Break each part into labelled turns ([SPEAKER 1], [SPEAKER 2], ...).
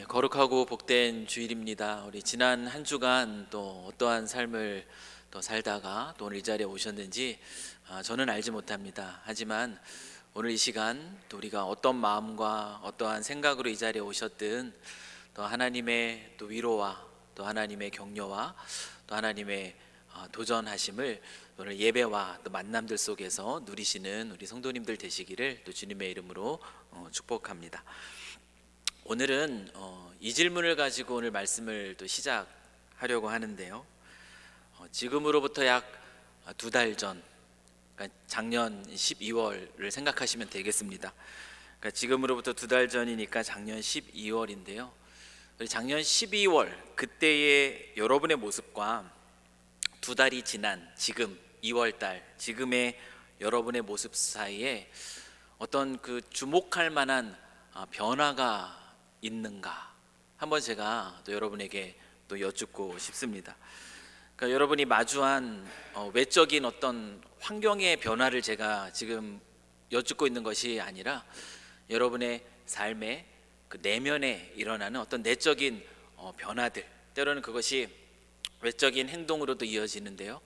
[SPEAKER 1] 거룩하고 복된 주일입니다. 우리 지난 한 주간 또 어떠한 삶을 또 살다가 또 오늘 이 자리에 오셨는지 저는 알지 못합니다. 하지만 오늘 이 시간 또 우리가 어떤 마음과 어떠한 생각으로 이 자리에 오셨든 또 하나님의 또 위로와 또 하나님의 격려와 또 하나님의 도전하심을 오늘 예배와 또 만남들 속에서 누리시는 우리 성도님들 되시기를 또 주님의 이름으로 축복합니다. 오늘은 이 질문을 가지고 오늘 말씀을 또 시작하려고 하는데요. 지금으로부터 약 2달 전, 그러니까 작년 12월을 생각하시면 되겠습니다. 그러니까 지금으로부터 2달 전이니까 작년 12월인데요. 작년 12월 그때의 여러분의 모습과 2달이 지난 지금 2월달 지금의 여러분의 모습 사이에 어떤 그 주목할 만한 변화가 있는가 한번 제가 또 여러분에게 또 여쭙고 싶습니다. 그러니까 여러분이 마주한 외적인 어떤 환경의 변화를 제가 지금 여쭙고 있는 것이 아니라 여러분의 삶의 그 내면에 일어나는 어떤 내적인 변화들, 때로는 그것이 외적인 행동으로도 이어지는데요.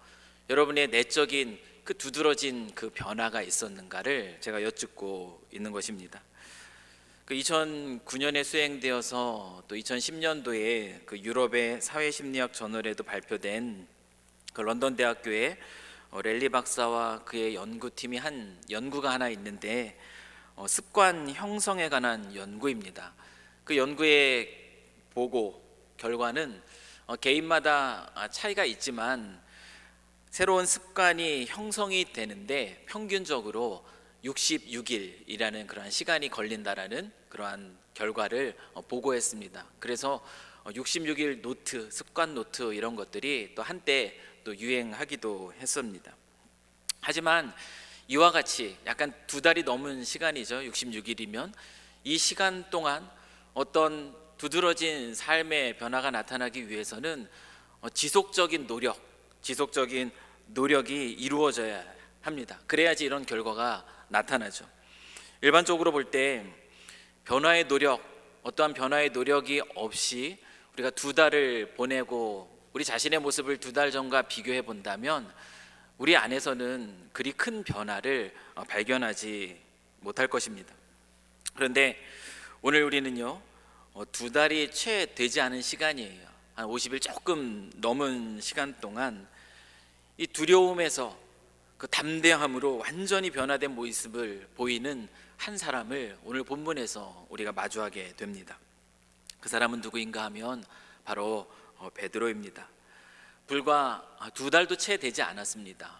[SPEAKER 1] 여러분의 내적인 그 두드러진 그 변화가 있었는가를 제가 여쭙고 있는 것입니다. 그 2009년에 수행되어서 또 2010년도에 그 유럽의 사회심리학 저널에도 발표된 그 런던 대학교의 랠리 박사와 그의 연구팀이 한 연구가 하나 있는데 습관 형성에 관한 연구입니다. 그 연구의 보고 결과는 개인마다 차이가 있지만 새로운 습관이 형성이 되는데 평균적으로 66일이라는 그러한 시간이 걸린다라는 그러한 결과를 보고했습니다. 그래서 66일 노트, 습관 노트 이런 것들이 또 한때 또 유행하기도 했습니다. 하지만 이와 같이 약간 2달이 넘은 시간이죠. 66일이면 이 시간 동안 어떤 두드러진 삶의 변화가 나타나기 위해서는 지속적인 노력이 이루어져야 합니다. 그래야지 이런 결과가 나타나죠. 일반적으로 볼 때 변화의 노력, 어떠한 변화의 노력이 없이 우리가 2달을 보내고 우리 자신의 모습을 2달 전과 비교해 본다면 우리 안에서는 그리 큰 변화를 발견하지 못할 것입니다. 그런데 오늘 우리는요 2달이 채 되지 않은 시간이에요. 한 50일 조금 넘은 시간 동안 이 두려움에서 그 담대함으로 완전히 변화된 모습을 보이는 한 사람을 오늘 본문에서 우리가 마주하게 됩니다. 그 사람은 누구인가 하면 바로 베드로입니다. 불과 2달도 채 되지 않았습니다.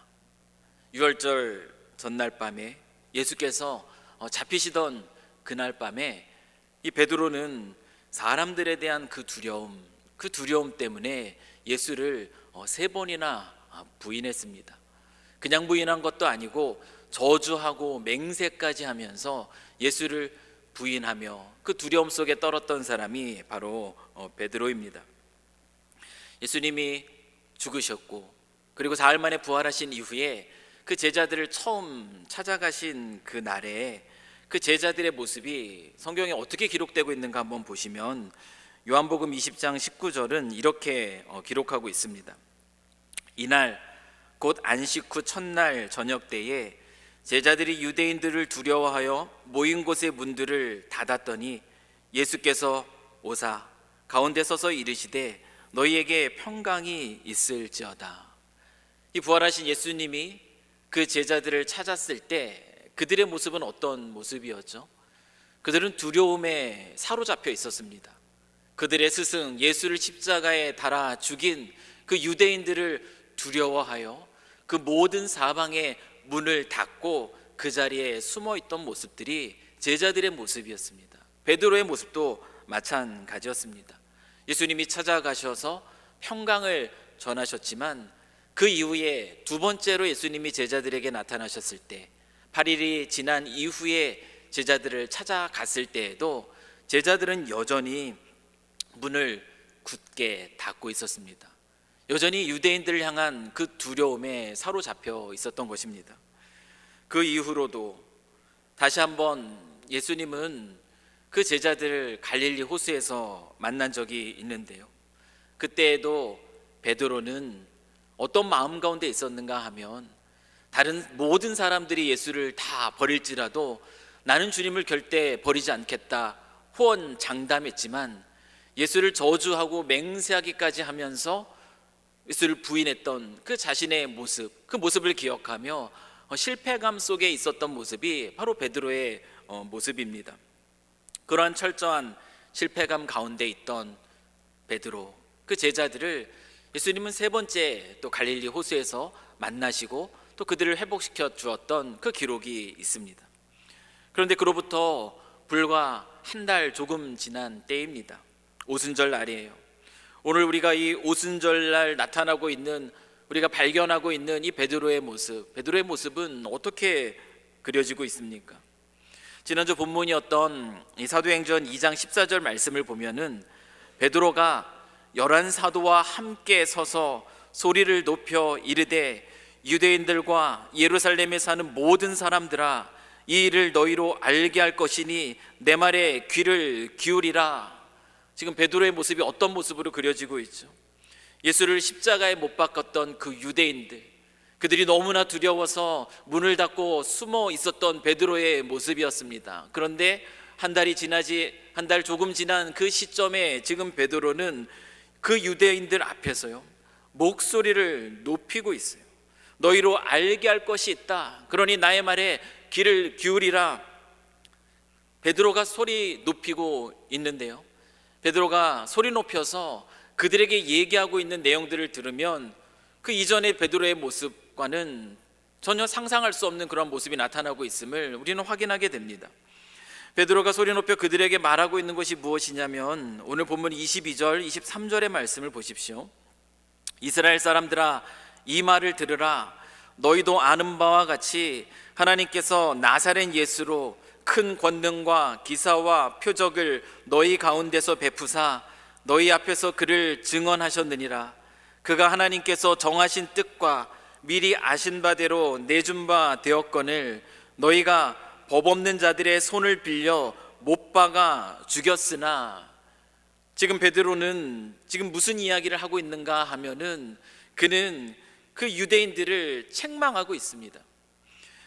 [SPEAKER 1] 유월절 전날 밤에 예수께서 잡히시던 그날 밤에 이 베드로는 사람들에 대한 그 두려움 때문에 예수를 3번이나 부인했습니다. 그냥 부인한 것도 아니고 저주하고 맹세까지 하면서 예수를 부인하며 그 두려움 속에 떨었던 사람이 바로 베드로입니다. 예수님이 죽으셨고 그리고 사흘 만에 부활하신 이후에 그 제자들을 처음 찾아가신 그 날에 그 제자들의 모습이 성경에 어떻게 기록되고 있는가 한번 보시면 요한복음 20장 19절은 이렇게 기록하고 있습니다. 이날 곧 안식 후 첫날 저녁 때에 제자들이 유대인들을 두려워하여 모인 곳의 문들을 닫았더니 예수께서 오사 가운데 서서 이르시되 너희에게 평강이 있을지어다. 이 부활하신 예수님이 그 제자들을 찾았을 때 그들의 모습은 어떤 모습이었죠? 그들은 두려움에 사로잡혀 있었습니다. 그들의 스승 예수를 십자가에 달아 죽인 그 유대인들을 두려워하여 그 모든 사방의 문을 닫고 그 자리에 숨어 있던 모습들이 제자들의 모습이었습니다. 베드로의 모습도 마찬가지였습니다. 예수님이 찾아가셔서 평강을 전하셨지만 그 이후에 2번째로 예수님이 제자들에게 나타나셨을 때 8일이 지난 이후에 제자들을 찾아갔을 때에도 제자들은 여전히 문을 굳게 닫고 있었습니다. 여전히 유대인들을 향한 그 두려움에 사로잡혀 있었던 것입니다. 그 이후로도 다시 한번 예수님은 그 제자들을 갈릴리 호수에서 만난 적이 있는데요. 그때에도 베드로는 어떤 마음 가운데 있었는가 하면 다른 모든 사람들이 예수를 다 버릴지라도 나는 주님을 절대 버리지 않겠다 호언장담했지만 예수를 저주하고 맹세하기까지 하면서 예수를 부인했던 그 자신의 모습, 그 모습을 기억하며 실패감 속에 있었던 모습이 바로 베드로의 모습입니다. 그러한 철저한 실패감 가운데 있던 베드로, 그 제자들을 예수님은 세 번째 또 갈릴리 호수에서 만나시고 또 그들을 회복시켜 주었던 그 기록이 있습니다. 그런데 그로부터 불과 한 달 조금 지난 때입니다. 오순절 날이에요. 오늘 우리가 이 오순절 날 나타나고 있는, 우리가 발견하고 있는 이 베드로의 모습은 어떻게 그려지고 있습니까? 지난주 본문이었던 이 사도행전 2장 14절 말씀을 보면은 베드로가 11사도와 함께 서서 소리를 높여 이르되 유대인들과 예루살렘에 사는 모든 사람들아, 이 일을 너희로 알게 할 것이니 내 말에 귀를 기울이라. 지금 베드로의 모습이 어떤 모습으로 그려지고 있죠? 예수를 십자가에 못 박았던 그 유대인들, 그들이 너무나 두려워서 문을 닫고 숨어 있었던 베드로의 모습이었습니다. 그런데 한 달 조금 지난 그 시점에 지금 베드로는 그 유대인들 앞에서요 목소리를 높이고 있어요. 너희로 알게 할 것이 있다. 그러니 나의 말에 귀를 기울이라. 베드로가 소리 높이고 있는데요, 베드로가 소리 높여서 그들에게 얘기하고 있는 내용들을 들으면 그 이전의 베드로의 모습과는 전혀 상상할 수 없는 그런 모습이 나타나고 있음을 우리는 확인하게 됩니다. 베드로가 소리 높여 그들에게 말하고 있는 것이 무엇이냐면 오늘 본문 22절 23절의 말씀을 보십시오. 이스라엘 사람들아, 이 말을 들으라. 너희도 아는 바와 같이 하나님께서 나사렛 예수로 큰 권능과 기사와 표적을 너희 가운데서 베푸사 너희 앞에서 그를 증언하셨느니라. 그가 하나님께서 정하신 뜻과 미리 아신 바대로 내준 바 되었거늘 너희가 법 없는 자들의 손을 빌려 못 박아 죽였으나. 지금 베드로는 지금 무슨 이야기를 하고 있는가 하면은 그는 그 유대인들을 책망하고 있습니다.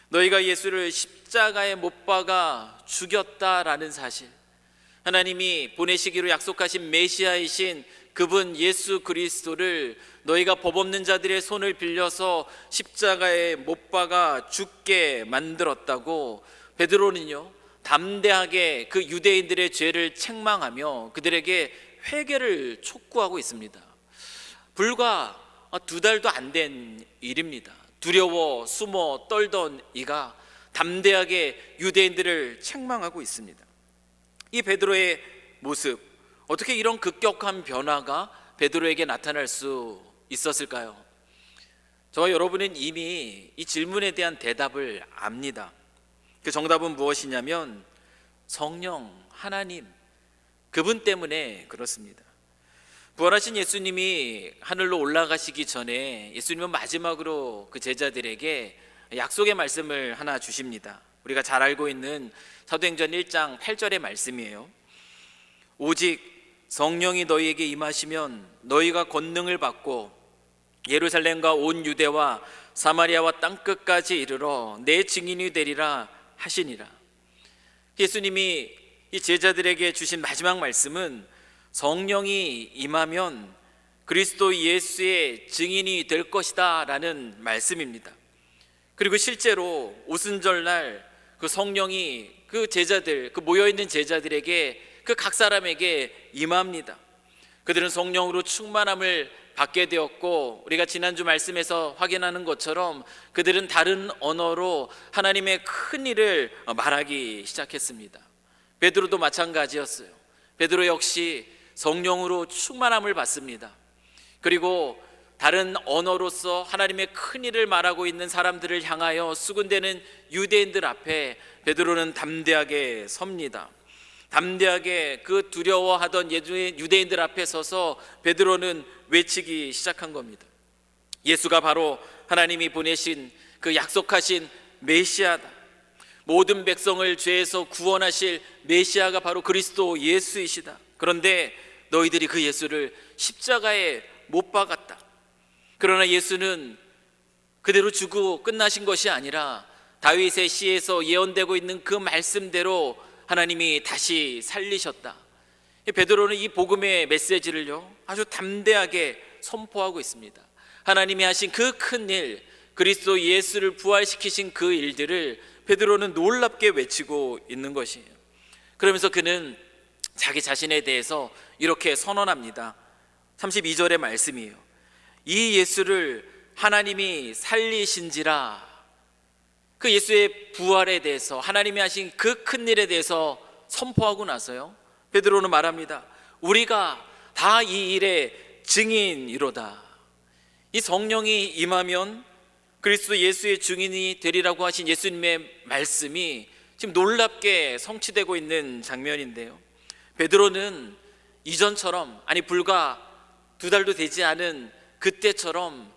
[SPEAKER 1] 너희가 예수를 십자가에 못 박아 죽였다라는 사실, 하나님이 보내시기로 약속하신 메시아이신 그분 예수 그리스도를 너희가 법 없는 자들의 손을 빌려서 십자가에 못 박아 죽게 만들었다고 베드로는요 담대하게 그 유대인들의 죄를 책망하며 그들에게 회개를 촉구하고 있습니다. 불과 2달도 안 된 일입니다. 두려워 숨어 떨던 이가 담대하게 유대인들을 책망하고 있습니다. 이 베드로의 모습, 어떻게 이런 급격한 변화가 베드로에게 나타날 수 있었을까요? 저와 여러분은 이미 이 질문에 대한 대답을 압니다. 그 정답은 무엇이냐면 성령, 하나님, 그분 때문에 그렇습니다. 부활하신 예수님이 하늘로 올라가시기 전에 예수님은 마지막으로 그 제자들에게 약속의 말씀을 하나 주십니다. 우리가 잘 알고 있는 사도행전 1장 8절의 말씀이에요. 오직 성령이 너희에게 임하시면 너희가 권능을 받고 예루살렘과 온 유대와 사마리아와 땅끝까지 이르러 내 증인이 되리라 하시니라. 예수님이 이 제자들에게 주신 마지막 말씀은 성령이 임하면 그리스도 예수의 증인이 될 것이다 라는 말씀입니다. 그리고 실제로 오순절날 그 성령이 그 제자들, 그 모여있는 제자들에게, 그 각 사람에게 임합니다. 그들은 성령으로 충만함을 받게 되었고, 우리가 지난주 말씀에서 확인하는 것처럼 그들은 다른 언어로 하나님의 큰 일을 말하기 시작했습니다. 베드로도 마찬가지였어요. 베드로 역시 성령으로 충만함을 받습니다. 그리고 다른 언어로서 하나님의 큰 일을 말하고 있는 사람들을 향하여 수군대는 유대인들 앞에 베드로는 담대하게 섭니다. 담대하게 그 두려워하던 유대인들 앞에 서서 베드로는 외치기 시작한 겁니다. 예수가 바로 하나님이 보내신 그 약속하신 메시아다. 모든 백성을 죄에서 구원하실 메시아가 바로 그리스도 예수이시다. 그런데 너희들이 그 예수를 십자가에 못 박았다. 그러나 예수는 그대로 죽고 끝나신 것이 아니라 다윗의 시에서 예언되고 있는 그 말씀대로 하나님이 다시 살리셨다. 베드로는 이 복음의 메시지를요 아주 담대하게 선포하고 있습니다. 하나님이 하신 그 큰 일, 그리스도 예수를 부활시키신 그 일들을 베드로는 놀랍게 외치고 있는 것이에요. 그러면서 그는 자기 자신에 대해서 이렇게 선언합니다. 32절의 말씀이에요. 이 예수를 하나님이 살리신지라. 그 예수의 부활에 대해서, 하나님이 하신 그 큰 일에 대해서 선포하고 나서요 베드로는 말합니다. 우리가 다 이 일의 증인이로다. 이 성령이 임하면 그리스도 예수의 증인이 되리라고 하신 예수님의 말씀이 지금 놀랍게 성취되고 있는 장면인데요, 베드로는 이전처럼, 아니 불과 2달도 되지 않은 그때처럼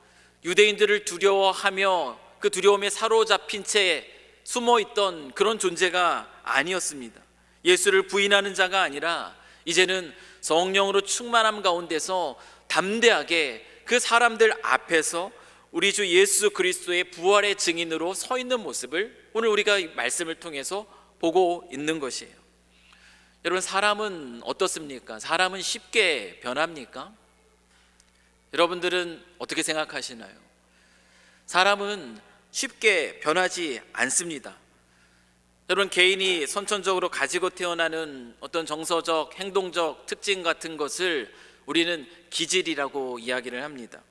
[SPEAKER 1] 유대인들을 두려워하며 그 두려움에 사로잡힌 채 숨어있던 그런 존재가 아니었습니다. 예수를 부인하는 자가 아니라 이제는 성령으로 충만함 가운데서 담대하게 그 사람들 앞에서 우리 주 예수 그리스도의 부활의 증인으로 서 있는 모습을 오늘 우리가 이 말씀을 통해서 보고 있는 것이에요. 여러분, 사람은 어떻습니까? 사람은 쉽게 변합니까? 여러분들은 어떻게 생각하시나요? 사람은 쉽게 변하지 않습니다. 여러분, 개인이 선천적으로 가지고 태어나는 어떤 정서적, 행동적 특징 같은 것을 우리는 기질이라고 이야기를 합니다.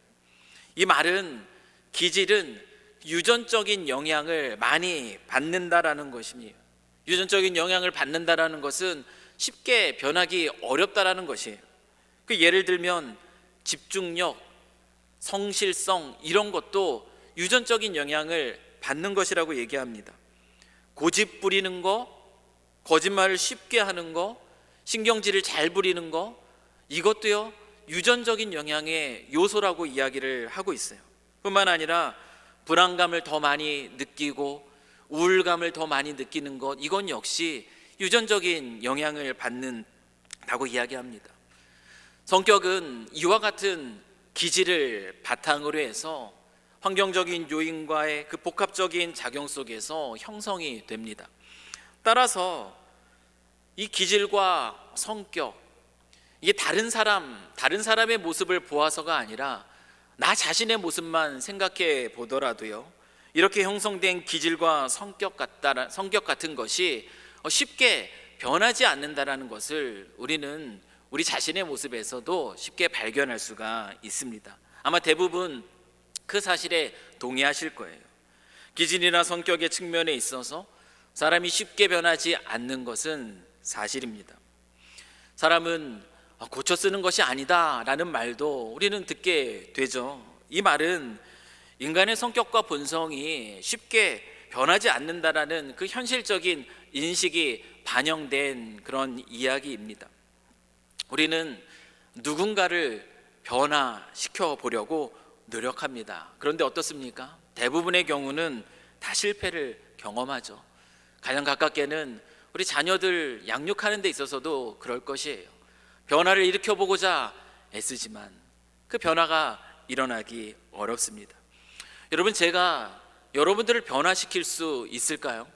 [SPEAKER 1] 이 말은, 기질은 유전적인 영향을 많이 받는다라는 것입니다. 유전적인 영향을 받는다라는 것은 쉽게 변하기 어렵다라는 것이에요. 그 예를 들면 집중력, 성실성 이런 것도 유전적인 영향을 받는 것이라고 얘기합니다. 고집 부리는 거, 거짓말을 쉽게 하는 거, 신경질을 잘 부리는 거, 이것도요 유전적인 영향의 요소라고 이야기를 하고 있어요. 뿐만 아니라 불안감을 더 많이 느끼고 우울감을 더 많이 느끼는 것, 이건 역시 유전적인 영향을 받는다고 이야기합니다. 성격은 이와 같은 기질을 바탕으로 해서 환경적인 요인과의 그 복합적인 작용 속에서 형성이 됩니다. 따라서 이 기질과 성격, 이게 다른 사람의 모습을 보아서가 아니라 나 자신의 모습만 생각해 보더라도요, 이렇게 형성된 기질과 성격 같은 것이 쉽게 변하지 않는다라는 것을 우리는 우리 자신의 모습에서도 쉽게 발견할 수가 있습니다. 아마 대부분 그 사실에 동의하실 거예요. 기질이나 성격의 측면에 있어서 사람이 쉽게 변하지 않는 것은 사실입니다. 사람은 고쳐 쓰는 것이 아니다 라는 말도 우리는 듣게 되죠. 이 말은 인간의 성격과 본성이 쉽게 변하지 않는다라는 그 현실적인 인식이 반영된 그런 이야기입니다. 우리는 누군가를 변화시켜 보려고 노력합니다. 그런데 어떻습니까? 대부분의 경우는 다 실패를 경험하죠. 가장 가깝게는 우리 자녀들 양육하는 데 있어서도 그럴 것이에요. 변화를 일으켜보고자 애쓰지만 그 변화가 일어나기 어렵습니다. 여러분, 제가 여러분들을 변화시킬 수 있을까요?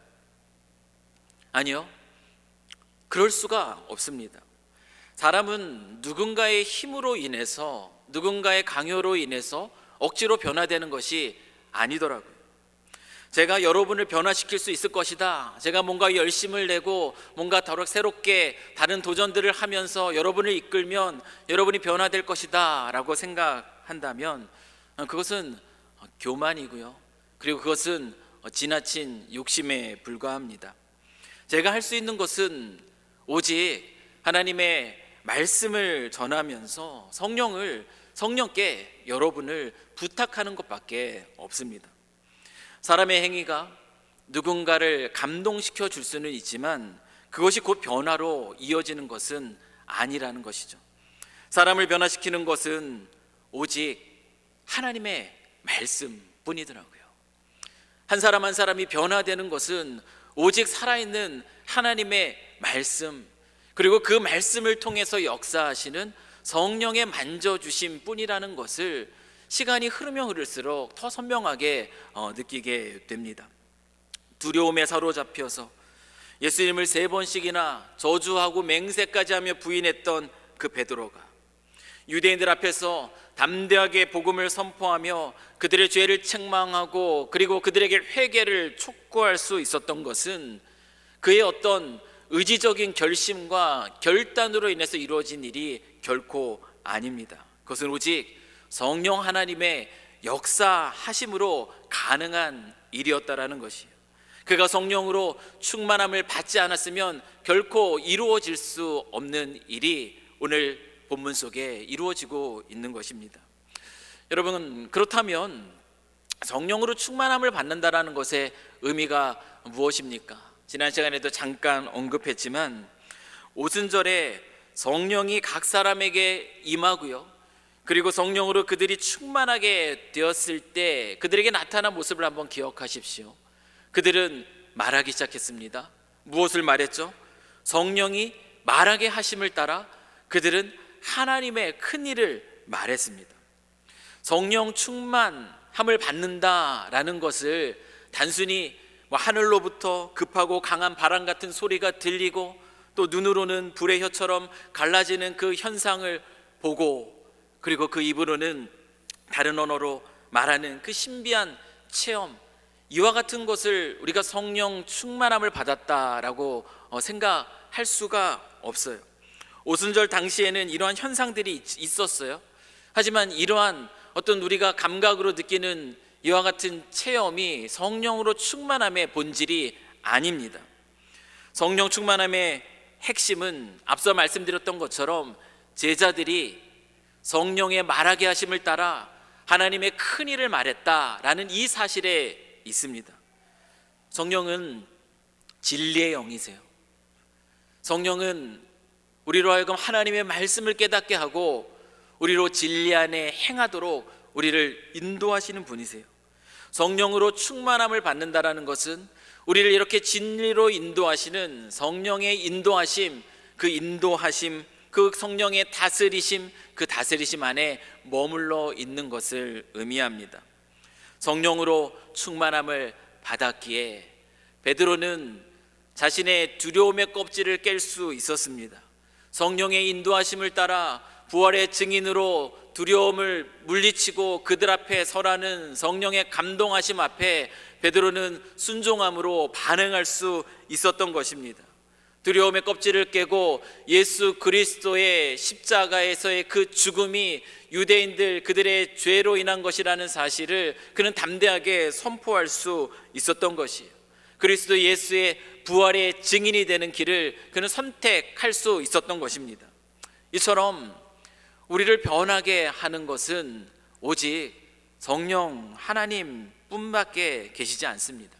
[SPEAKER 1] 아니요, 그럴 수가 없습니다. 사람은 누군가의 힘으로 인해서, 누군가의 강요로 인해서 억지로 변화되는 것이 아니더라고요. 제가 여러분을 변화시킬 수 있을 것이다, 제가 뭔가 열심을 내고 뭔가 더욱 새롭게 다른 도전들을 하면서 여러분을 이끌면 여러분이 변화될 것이다 라고 생각한다면 그것은 교만이고요, 그리고 그것은 지나친 욕심에 불과합니다. 제가 할 수 있는 것은 오직 하나님의 말씀을 전하면서 성령께 여러분을 부탁하는 것밖에 없습니다. 사람의 행위가 누군가를 감동시켜 줄 수는 있지만 그것이 곧 변화로 이어지는 것은 아니라는 것이죠. 사람을 변화시키는 것은 오직 하나님의 말씀뿐이더라고요. 한 사람 한 사람이 변화되는 것은 오직 살아있는 하나님의 말씀, 그리고 그 말씀을 통해서 역사하시는 성령의 만져주심 뿐이라는 것을 시간이 흐르면 흐를수록 더 선명하게 느끼게 됩니다. 두려움에 사로잡혀서 예수님을 3번씩이나 저주하고 맹세까지 하며 부인했던 그 베드로가 유대인들 앞에서 담대하게 복음을 선포하며 그들의 죄를 책망하고 그리고 그들에게 회개를 촉구할 수 있었던 것은 그의 어떤 의지적인 결심과 결단으로 인해서 이루어진 일이 결코 아닙니다. 그것은 오직 성령 하나님의 역사하심으로 가능한 일이었다라는 것이에요. 그가 성령으로 충만함을 받지 않았으면 결코 이루어질 수 없는 일이 오늘 본문 속에 이루어지고 있는 것입니다. 여러분, 그렇다면 성령으로 충만함을 받는다라는 것의 의미가 무엇입니까? 지난 시간에도 잠깐 언급했지만 오순절에 성령이 각 사람에게 임하고요, 그리고 성령으로 그들이 충만하게 되었을 때 그들에게 나타난 모습을 한번 기억하십시오. 그들은 말하기 시작했습니다. 무엇을 말했죠? 성령이 말하게 하심을 따라 그들은 하나님의 큰 일을 말했습니다. 성령 충만함을 받는다라는 것을 단순히 하늘로부터 급하고 강한 바람 같은 소리가 들리고 또 눈으로는 불의 혀처럼 갈라지는 그 현상을 보고 그리고 그 입으로는 다른 언어로 말하는 그 신비한 체험, 이와 같은 것을 우리가 성령 충만함을 받았다라고 생각할 수가 없어요. 오순절 당시에는 이러한 현상들이 있었어요. 하지만 이러한 어떤 우리가 감각으로 느끼는 이와 같은 체험이 성령으로 충만함의 본질이 아닙니다. 성령 충만함의 핵심은 앞서 말씀드렸던 것처럼 제자들이 성령의 말하게 하심을 따라 하나님의 큰 일을 말했다라는 이 사실에 있습니다. 성령은 진리의 영이세요. 성령은 우리로 하여금 하나님의 말씀을 깨닫게 하고 우리로 진리 안에 행하도록 우리를 인도하시는 분이세요. 성령으로 충만함을 받는다라는 것은 우리를 이렇게 진리로 인도하시는 성령의 인도하심, 그 성령의 다스리심, 그 다스리심 안에 머물러 있는 것을 의미합니다. 성령으로 충만함을 받았기에 베드로는 자신의 두려움의 껍질을 깰 수 있었습니다. 성령의 인도하심을 따라 부활의 증인으로 두려움을 물리치고 그들 앞에 서라는 성령의 감동하심 앞에 베드로는 순종함으로 반응할 수 있었던 것입니다. 두려움의 껍질을 깨고 예수 그리스도의 십자가에서의 그 죽음이 유대인들 그들의 죄로 인한 것이라는 사실을 그는 담대하게 선포할 수 있었던 것이에요. 그리스도 예수의 부활의 증인이 되는 길을 그는 선택할 수 있었던 것입니다. 이처럼 우리를 변하게 하는 것은 오직 성령 하나님뿐밖에 계시지 않습니다.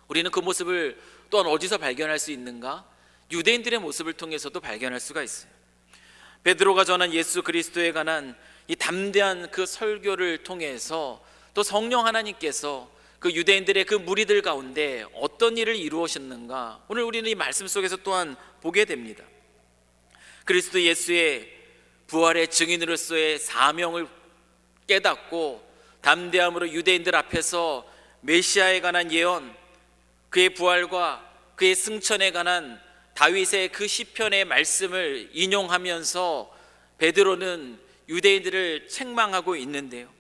[SPEAKER 1] 우리는 그 모습을 또한 어디서 발견할 수 있는가? 유대인들의 모습을 통해서도 발견할 수가 있어요. 베드로가 전한 예수 그리스도에 관한 이 담대한 그 설교를 통해서 또 성령 하나님께서 그 유대인들의 그 무리들 가운데 어떤 일을 이루셨는가, 오늘 우리는 이 말씀 속에서 또한 보게 됩니다. 그리스도 예수의 부활의 증인으로서의 사명을 깨닫고 담대함으로 유대인들 앞에서 메시아에 관한 예언, 그의 부활과 그의 승천에 관한 다윗의 그 시편의 말씀을 인용하면서 베드로는 유대인들을 책망하고 있는데요,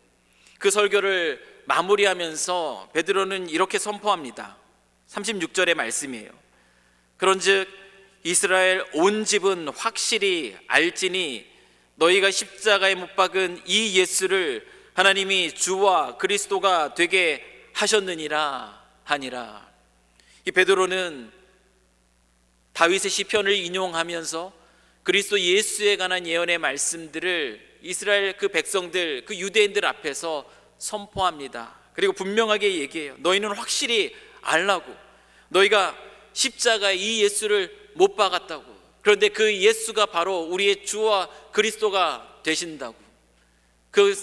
[SPEAKER 1] 그 설교를 마무리하면서 베드로는 이렇게 선포합니다. 36절의 말씀이에요. 그런즉 이스라엘 온 집은 확실히 알지니 너희가 십자가에 못 박은 이 예수를 하나님이 주와 그리스도가 되게 하셨느니라 하니라. 이 베드로는 다윗의 시편을 인용하면서 그리스도 예수에 관한 예언의 말씀들을 이스라엘 그 백성들, 그 유대인들 앞에서 선포합니다. 그리고 분명하게 얘기해요. 너희는 확실히 알라고. 너희가 십자가에 이 예수를 못 박았다고. 그런데 그 예수가 바로 우리의 주와 그리스도가 되신다고. 그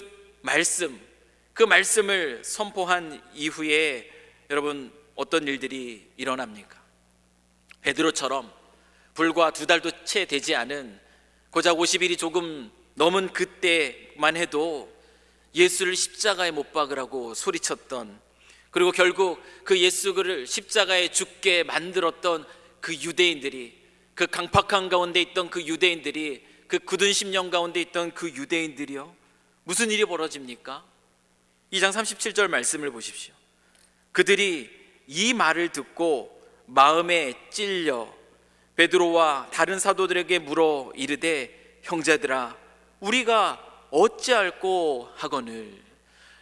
[SPEAKER 1] 말씀을 선포한 이후에 여러분 어떤 일들이 일어납니까? 베드로처럼 불과 2달도 채 되지 않은, 고작 50일이 조금 넘은 그때만 해도 예수를 십자가에 못 박으라고 소리쳤던, 그리고 결국 그 예수를 십자가에 죽게 만들었던 그 유대인들이, 그 강팍한 가운데 있던 그 유대인들이, 그 굳은 심령 가운데 있던 그 유대인들이요, 무슨 일이 벌어집니까? 2장 37절 말씀을 보십시오. 그들이 이 말을 듣고 마음에 찔려 베드로와 다른 사도들에게 물어 이르되, 형제들아, 우리가 어찌할꼬 하거늘.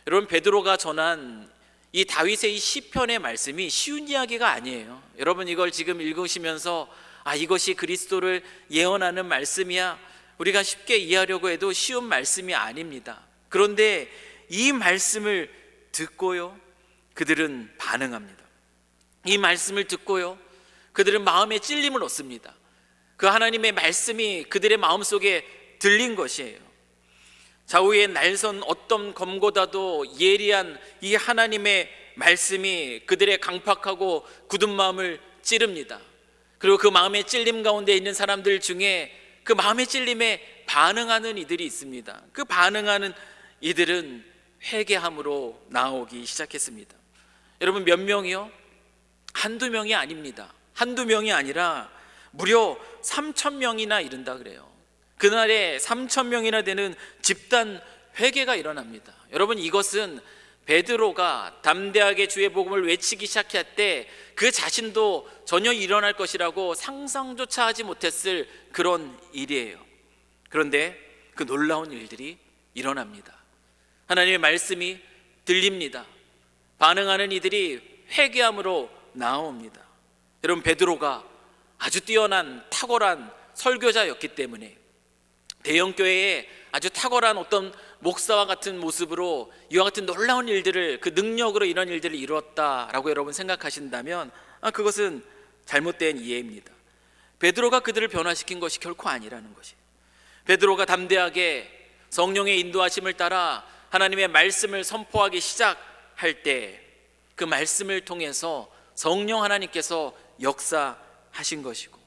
[SPEAKER 1] 여러분, 베드로가 전한 이 다윗의 이 시편의 말씀이 쉬운 이야기가 아니에요. 여러분, 이걸 지금 읽으시면서 이것이 그리스도를 예언하는 말씀이야, 우리가 쉽게 이해하려고 해도 쉬운 말씀이 아닙니다. 그런데 이 말씀을 듣고요, 그들은 반응합니다. 이 말씀을 듣고요, 그들은 마음에 찔림을 얻습니다. 그 하나님의 말씀이 그들의 마음속에 들린 것이에요. 좌우의 날선 어떤 검보다도 예리한 이 하나님의 말씀이 그들의 강팍하고 굳은 마음을 찌릅니다. 그리고 그 마음의 찔림 가운데 있는 사람들 중에 그 마음의 찔림에 반응하는 이들이 있습니다. 그 반응하는 이들은 회개함으로 나오기 시작했습니다. 여러분, 몇 명이요? 한두 명이 아닙니다. 한두 명이 아니라 무려 3,000명이나 이른다 그래요. 그날에 3,000명이나 되는 집단 회개가 일어납니다. 여러분, 이것은 베드로가 담대하게 주의 복음을 외치기 시작할 때 그 자신도 전혀 일어날 것이라고 상상조차 하지 못했을 그런 일이에요. 그런데 그 놀라운 일들이 일어납니다. 하나님의 말씀이 들립니다. 반응하는 이들이 회개함으로 나옵니다. 여러분, 베드로가 아주 뛰어난 탁월한 설교자였기 때문에 대형교회에 아주 탁월한 어떤 목사와 같은 모습으로 이와 같은 놀라운 일들을, 그 능력으로 이런 일들을 이루었다라고 여러분 생각하신다면 그것은 잘못된 이해입니다. 베드로가 그들을 변화시킨 것이 결코 아니라는 것이에요. 베드로가 담대하게 성령의 인도하심을 따라 하나님의 말씀을 선포하기 시작할 때 그 말씀을 통해서 성령 하나님께서 역사하신 것이고,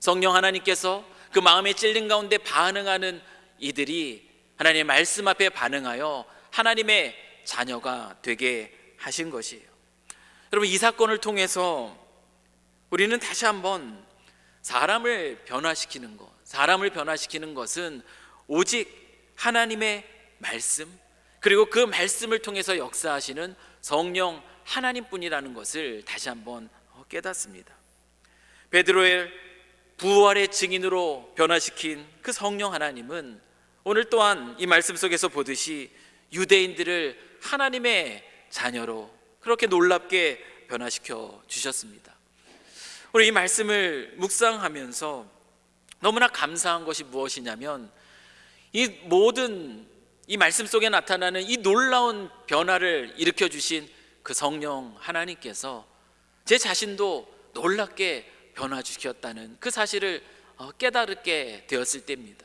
[SPEAKER 1] 성령 하나님께서 그 마음에 찔린 가운데 반응하는 이들이 하나님의 말씀 앞에 반응하여 하나님의 자녀가 되게 하신 것이에요. 여러분, 이 사건을 통해서 우리는 다시 한번 사람을 변화시키는 것은 오직 하나님의 말씀, 그리고 그 말씀을 통해서 역사하시는 성령 하나님뿐이라는 것을 다시 한번 깨닫습니다. 베드로의 부활의 증인으로 변화시킨 그 성령 하나님은 오늘 또한 이 말씀 속에서 보듯이 유대인들을 하나님의 자녀로 그렇게 놀랍게 변화시켜 주셨습니다. 우리 이 말씀을 묵상하면서 너무나 감사한 것이 무엇이냐면, 이 모든 이 말씀 속에 나타나는 이 놀라운 변화를 일으켜 주신 그 성령 하나님께서 제 자신도 놀랍게 변화시켰다는 그 사실을 깨달게 되었을 때입니다.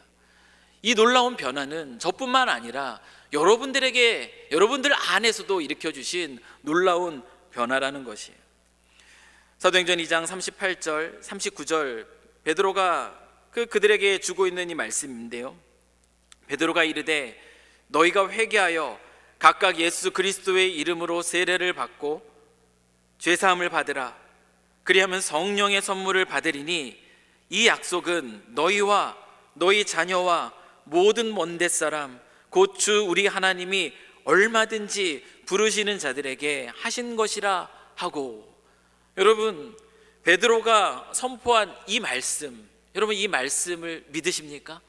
[SPEAKER 1] 이 놀라운 변화는 저뿐만 아니라 여러분들 안에서도 일으켜 주신 놀라운 변화라는 것이에요. 사도행전 2장 38절 39절 베드로가 그들에게 주고 있는 이 말씀인데요, 베드로가 이르되 너희가 회개하여 각각 예수 그리스도의 이름으로 세례를 받고 죄사함을 받으라. 그리하면 성령의 선물을 받으리니 이 약속은 너희와 너희 자녀와 모든 먼데 사람 곧 주 우리 하나님이 얼마든지 부르시는 자들에게 하신 것이라 하고. 여러분, 베드로가 선포한 이 말씀, 여러분 이 말씀을 믿으십니까?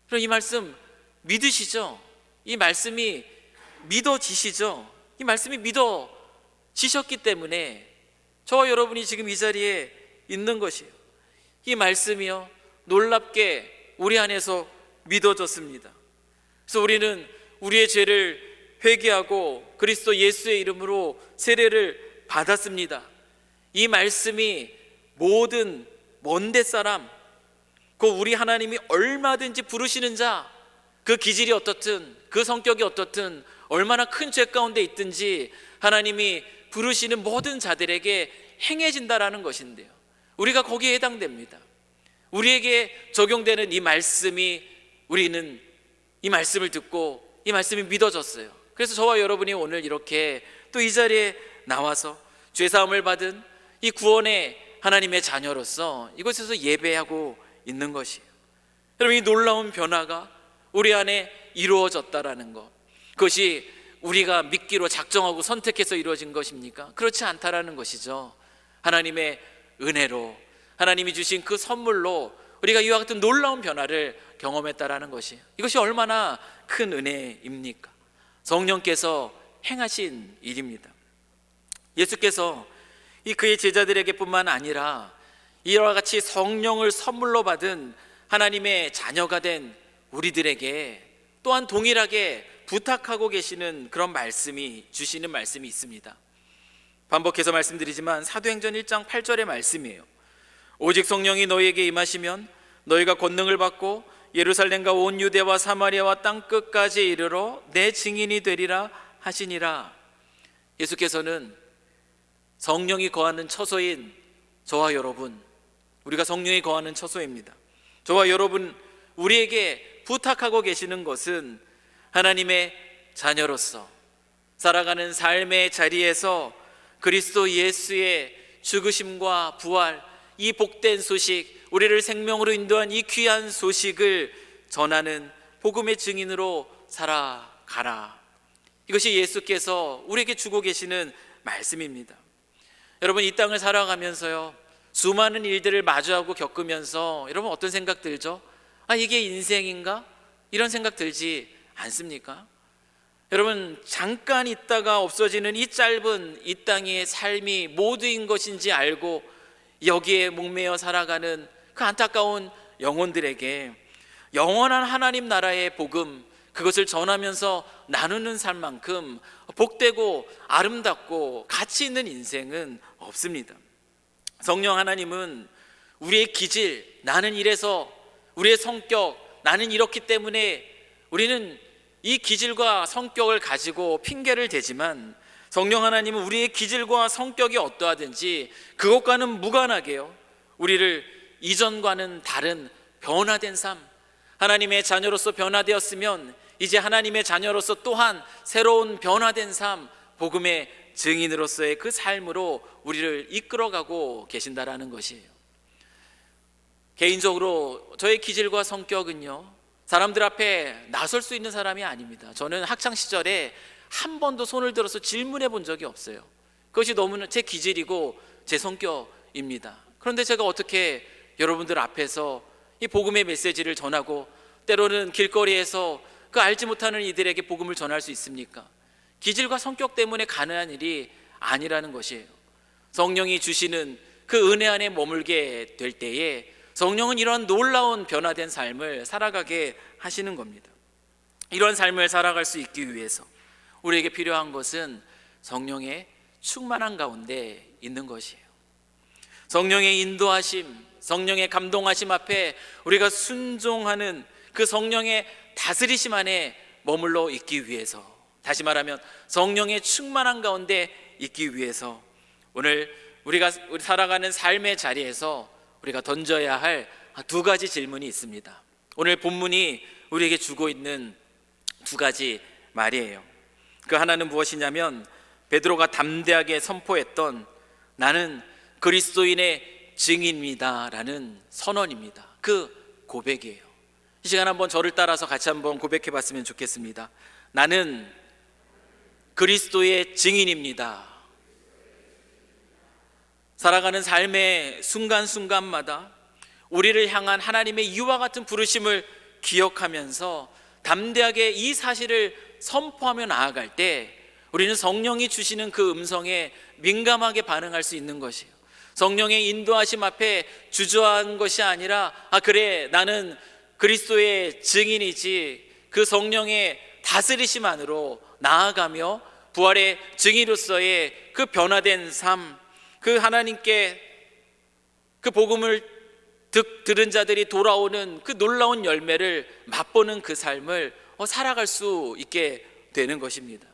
[SPEAKER 1] 그럼 이 말씀 믿으시죠? 이 말씀이 믿어지시죠? 이 말씀이 믿어지셨기 때문에 저와 여러분이 지금 이 자리에 있는 것이에요. 이 말씀이요, 놀랍게 우리 안에서 믿어졌습니다. 그래서 우리는 우리의 죄를 회개하고 그리스도 예수의 이름으로 세례를 받았습니다. 이 말씀이 모든 먼데 사람, 그 우리 하나님이 얼마든지 부르시는 자, 그 기질이 어떻든 그 성격이 어떻든 얼마나 큰 죄 가운데 있든지 하나님이 부르시는 모든 자들에게 행해진다라는 것인데요, 우리가 거기에 해당됩니다. 우리에게 적용되는 이 말씀이, 우리는 이 말씀을 듣고 이 말씀이 믿어졌어요. 그래서 저와 여러분이 오늘 이렇게 또 이 자리에 나와서 죄사함을 받은 이 구원의 하나님의 자녀로서 이곳에서 예배하고 있는 것이에요. 여러분, 이 놀라운 변화가 우리 안에 이루어졌다라는 것, 그것이 우리가 믿기로 작정하고 선택해서 이루어진 것입니까? 그렇지 않다라는 것이죠. 하나님의 은혜로, 하나님이 주신 그 선물로 우리가 이와 같은 놀라운 변화를 경험했다라는 것이, 이것이 얼마나 큰 은혜입니까? 성령께서 행하신 일입니다. 예수께서 이 그의 제자들에게 뿐만 아니라 이와 같이 성령을 선물로 받은 하나님의 자녀가 된 우리들에게 또한 동일하게 부탁하고 계시는 그런 말씀이, 주시는 말씀이 있습니다. 반복해서 말씀드리지만 사도행전 1장 8절의 말씀이에요. 오직 성령이 너희에게 임하시면 너희가 권능을 받고 예루살렘과 온 유대와 사마리아와 땅 끝까지 이르러 내 증인이 되리라 하시니라. 예수께서는 성령이 거하는 처소인 저와 여러분, 우리가 성령이 거하는 처소입니다. 저와 여러분, 우리에게 부탁하고 계시는 것은 하나님의 자녀로서 살아가는 삶의 자리에서 그리스도 예수의 죽으심과 부활, 이 복된 소식, 우리를 생명으로 인도한 이 귀한 소식을 전하는 복음의 증인으로 살아가라. 이것이 예수께서 우리에게 주고 계시는 말씀입니다. 여러분, 이 땅을 살아가면서요, 수많은 일들을 마주하고 겪으면서 여러분 어떤 생각 들죠? 이게 인생인가? 이런 생각 들지 않습니까? 여러분, 잠깐 있다가 없어지는 이 짧은 이 땅의 삶이 모두인 것인지 알고 여기에 목매어 살아가는 그 안타까운 영혼들에게 영원한 하나님 나라의 복음, 그것을 전하면서 나누는 삶만큼 복되고 아름답고 가치 있는 인생은 없습니다. 성령 하나님은 우리의 기질, 나는 이래서, 우리의 성격, 나는 이렇기 때문에, 우리는 이 기질과 성격을 가지고 핑계를 대지만 성령 하나님은 우리의 기질과 성격이 어떠하든지 그것과는 무관하게요, 우리를 이전과는 다른 변화된 삶, 하나님의 자녀로서 변화되었으면 이제 하나님의 자녀로서 또한 새로운 변화된 삶, 복음의 증인으로서의 그 삶으로 우리를 이끌어가고 계신다라는 것이에요. 개인적으로 저의 기질과 성격은요, 사람들 앞에 나설 수 있는 사람이 아닙니다. 저는 학창 시절에 한 번도 손을 들어서 질문해 본 적이 없어요. 그것이 너무나 제 기질이고 제 성격입니다. 그런데 제가 어떻게 여러분들 앞에서 이 복음의 메시지를 전하고 때로는 길거리에서 그 알지 못하는 이들에게 복음을 전할 수 있습니까? 기질과 성격 때문에 가능한 일이 아니라는 것이에요. 성령이 주시는 그 은혜 안에 머물게 될 때에 성령은 이러한 놀라운 변화된 삶을 살아가게 하시는 겁니다. 이런 삶을 살아갈 수 있기 위해서 우리에게 필요한 것은 성령의 충만한 가운데 있는 것이에요. 성령의 인도하심, 성령의 감동하심 앞에 우리가 순종하는 그 성령의 다스리심 안에 머물러 있기 위해서, 다시 말하면 성령의 충만한 가운데 있기 위해서 오늘 우리가 살아가는 삶의 자리에서 우리가 던져야 할 두 가지 질문이 있습니다. 오늘 본문이 우리에게 주고 있는 두 가지 말이에요. 그 하나는 무엇이냐면 베드로가 담대하게 선포했던 나는 그리스도인의 증인입니다 라는 선언입니다. 그 고백이에요. 이 시간 한번 저를 따라서 같이 한번 고백해 봤으면 좋겠습니다. 나는 그리스도의 증인입니다. 살아가는 삶의 순간순간마다 우리를 향한 하나님의 이와 같은 부르심을 기억하면서 담대하게 이 사실을 선포하며 나아갈 때 우리는 성령이 주시는 그 음성에 민감하게 반응할 수 있는 것이에요. 성령의 인도하심 앞에 주저한 것이 아니라 그래, 나는 그리스도의 증인이지, 그 성령의 다스리심 안으로 나아가며 부활의 증인으로서의 그 변화된 삶, 그 하나님께 그 복음을 들은 자들이 돌아오는 그 놀라운 열매를 맛보는 그 삶을 살아갈 수 있게 되는 것입니다.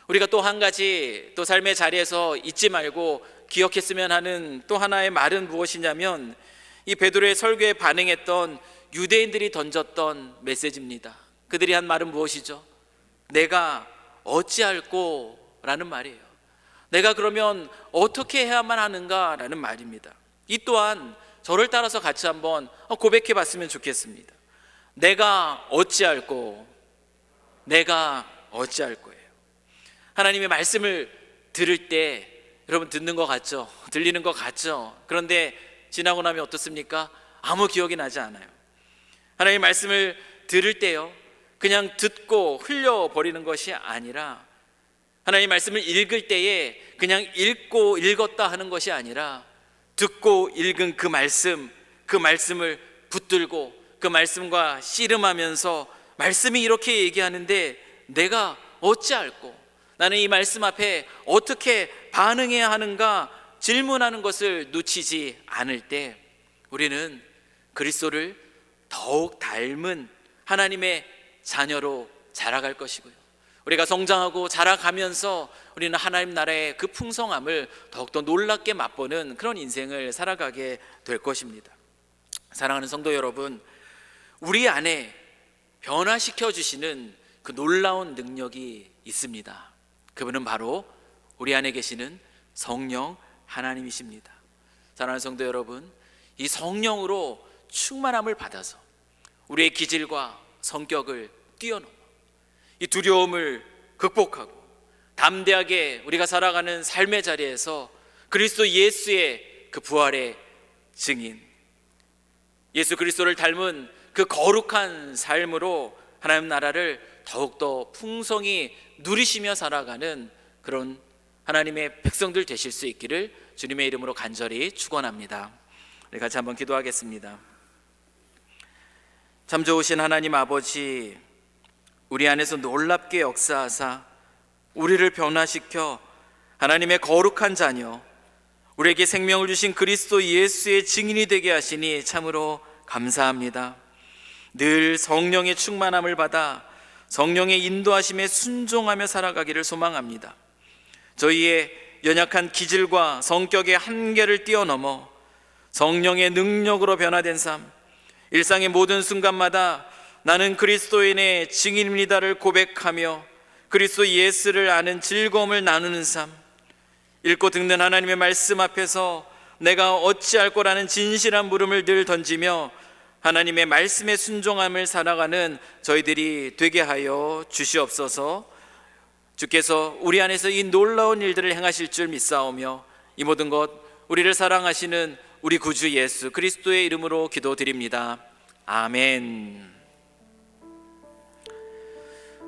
[SPEAKER 1] 우리가 또 한 가지 또 삶의 자리에서 잊지 말고 기억했으면 하는 또 하나의 말은 무엇이냐면 이 베드로의 설교에 반응했던 유대인들이 던졌던 메시지입니다. 그들이 한 말은 무엇이죠? 내가 어찌할꼬? 라는 말이에요. 내가 그러면 어떻게 해야만 하는가? 라는 말입니다. 이 또한 저를 따라서 같이 한번 고백해 봤으면 좋겠습니다. 내가 어찌할꼬? 내가 어찌할 거예요. 하나님의 말씀을 들을 때 여러분 듣는 것 같죠? 들리는 것 같죠? 그런데 지나고 나면 어떻습니까? 아무 기억이 나지 않아요. 하나님의 말씀을 들을 때요, 그냥 듣고 흘려버리는 것이 아니라, 하나님의 말씀을 읽을 때에 그냥 읽고 읽었다 하는 것이 아니라 듣고 읽은 그 말씀을 붙들고 그 말씀과 씨름하면서 말씀이 이렇게 얘기하는데 내가 어찌할꼬? 나는 이 말씀 앞에 어떻게 반응해야 하는가 질문하는 것을 놓치지 않을 때 우리는 그리스도를 더욱 닮은 하나님의 자녀로 자라갈 것이고요, 우리가 성장하고 자라가면서 우리는 하나님 나라의 그 풍성함을 더욱더 놀랍게 맛보는 그런 인생을 살아가게 될 것입니다. 사랑하는 성도 여러분, 우리 안에 변화시켜 주시는 그 놀라운 능력이 있습니다. 그분은 바로 우리 안에 계시는 성령 하나님이십니다. 사랑하는 성도 여러분, 이 성령으로 충만함을 받아서 우리의 기질과 성격을 뛰어넘어 이 두려움을 극복하고 담대하게 우리가 살아가는 삶의 자리에서 그리스도 예수의 그 부활의 증인, 예수 그리스도를 닮은 그 거룩한 삶으로 하나님 나라를 더욱더 풍성히 누리시며 살아가는 그런 하나님의 백성들 되실 수 있기를 주님의 이름으로 간절히 축원합니다. 우리 같이 한번 기도하겠습니다. 참 좋으신 하나님 아버지, 우리 안에서 놀랍게 역사하사 우리를 변화시켜 하나님의 거룩한 자녀, 우리에게 생명을 주신 그리스도 예수의 증인이 되게 하시니 참으로 감사합니다. 늘 성령의 충만함을 받아 성령의 인도하심에 순종하며 살아가기를 소망합니다. 저희의 연약한 기질과 성격의 한계를 뛰어넘어 성령의 능력으로 변화된 삶, 일상의 모든 순간마다 나는 그리스도인의 증인입니다를 고백하며 그리스도 예수를 아는 즐거움을 나누는 삶, 읽고 듣는 하나님의 말씀 앞에서 내가 어찌할 거라는 진실한 물음을 늘 던지며 하나님의 말씀에 순종함을 살아가는 저희들이 되게 하여 주시옵소서. 주께서 우리 안에서 이 놀라운 일들을 행하실 줄 믿사오며 이 모든 것 우리를 사랑하시는 우리 구주 예수 그리스도의 이름으로 기도드립니다. 아멘.